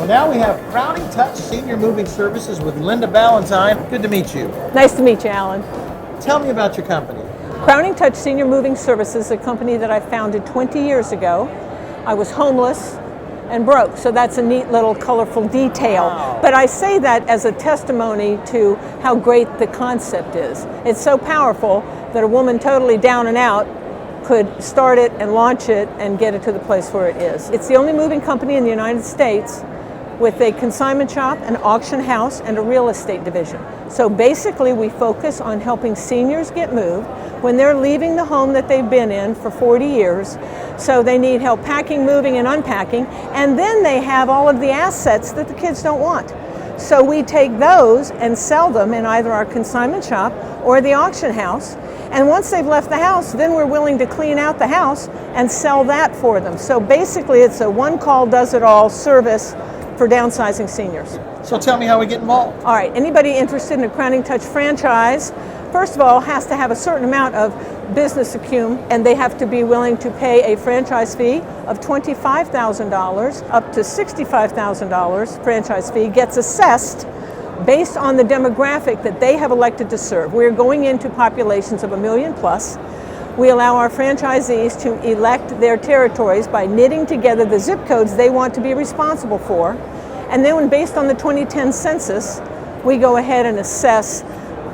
now we have Crowning Touch Senior Moving Services with Linda Ballantyne. Good to meet you. Nice to meet you, Alan. Tell me about your company. Crowning Touch Senior Moving Services is a company that I founded 20 years ago. I was homeless and broke, so that's a neat little colorful detail. Wow. But I say that as a testimony to how great the concept is. It's so powerful that a woman totally down and out could start it and launch it and get it to the place where it is. It's the only moving company in the United States with a consignment shop, an auction house, and a real estate division. So basically we focus on helping seniors get moved when they're leaving the home that they've been in for 40 years. So they need help packing, moving, and unpacking, and then they have all of the assets that the kids don't want. So we take those and sell them in either our consignment shop or the auction house. And once they've left the house, then we're willing to clean out the house and sell that for them. So basically it's a one-call does-it-all service for downsizing seniors. So tell me how we get involved. All right, anybody interested in a Crowning Touch franchise, first of all, has to have a certain amount of business acumen, and they have to be willing to pay a franchise fee of $25,000 up to $65,000. Franchise fee gets assessed based on the demographic that they have elected to serve. We're going into populations of 1 million plus. We allow our franchisees to elect their territories by knitting together the zip codes they want to be responsible for. And then based on the 2010 census, we go ahead and assess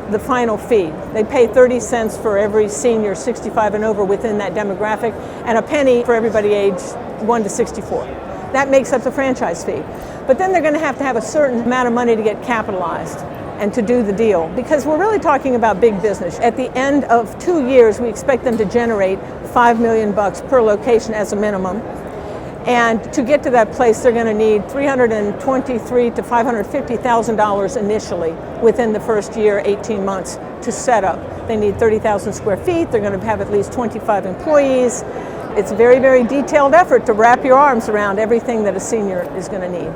the final fee. They pay 30 cents for every senior 65 and over within that demographic, and a penny for everybody aged 1 to 64. That makes up the franchise fee. But then they're going to have a certain amount of money to get capitalized and to do the deal, because we're really talking about big business. At the end of 2 years, we expect them to generate $5 million per location as a minimum. And to get to that place, they're going to need $323,000 to $550,000 initially within the first year, 18 months to set up. They need 30,000 square feet. They're going to have at least 25 employees. It's a very, very detailed effort to wrap your arms around everything that a senior is going to need.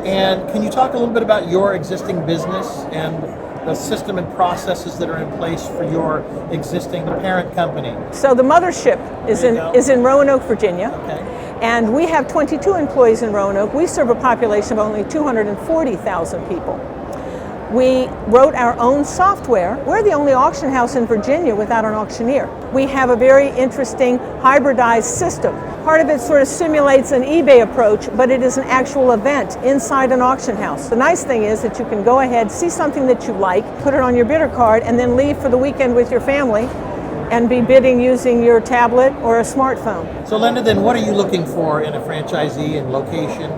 And can you talk a little bit about your existing business and the system and processes that are in place for your existing parent company? So the mothership is in Roanoke, Virginia. Okay. And we have 22 employees in Roanoke. We serve a population of only 240,000 people. We wrote our own software. We're the only auction house in Virginia without an auctioneer. We have a very interesting hybridized system. Part of it sort of simulates an eBay approach, but it is an actual event inside an auction house. The nice thing is that you can go ahead, see something that you like, put it on your bidder card, and then leave for the weekend with your family and be bidding using your tablet or a smartphone. So Linda, then what are you looking for in a franchisee and location?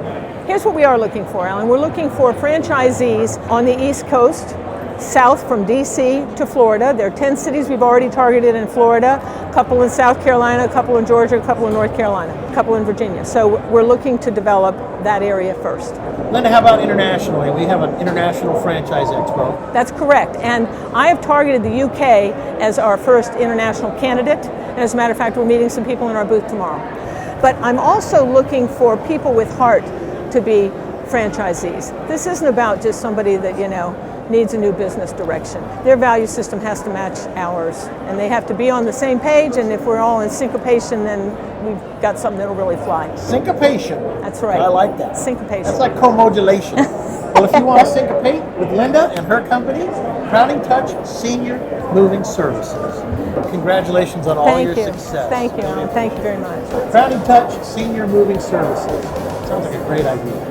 Here's what we are looking for, Alan. We're looking for franchisees on the East Coast, south from DC to Florida. There are 10 cities we've already targeted in Florida, a couple in South Carolina, a couple in Georgia, a couple in North Carolina, a couple in Virginia. So we're looking to develop that area first. Linda, how about internationally? We have an international franchise expo. That's correct. And I have targeted the UK as our first international candidate. And as a matter of fact, we're meeting some people in our booth tomorrow. But I'm also looking for people with heart to be franchisees. This isn't about just somebody that, needs a new business direction. Their value system has to match ours, and they have to be on the same page, and if we're all in syncopation, then we've got something that'll really fly. Syncopation. That's right. I like that. Syncopation. That's like co-modulation. Well, if you want to syncopate with Linda and her company, Crowning Touch Senior Moving Services. Congratulations on all your success. Thank you, Alan. Thank you very much. Crowning Touch Senior Moving Services. Sounds like a great idea.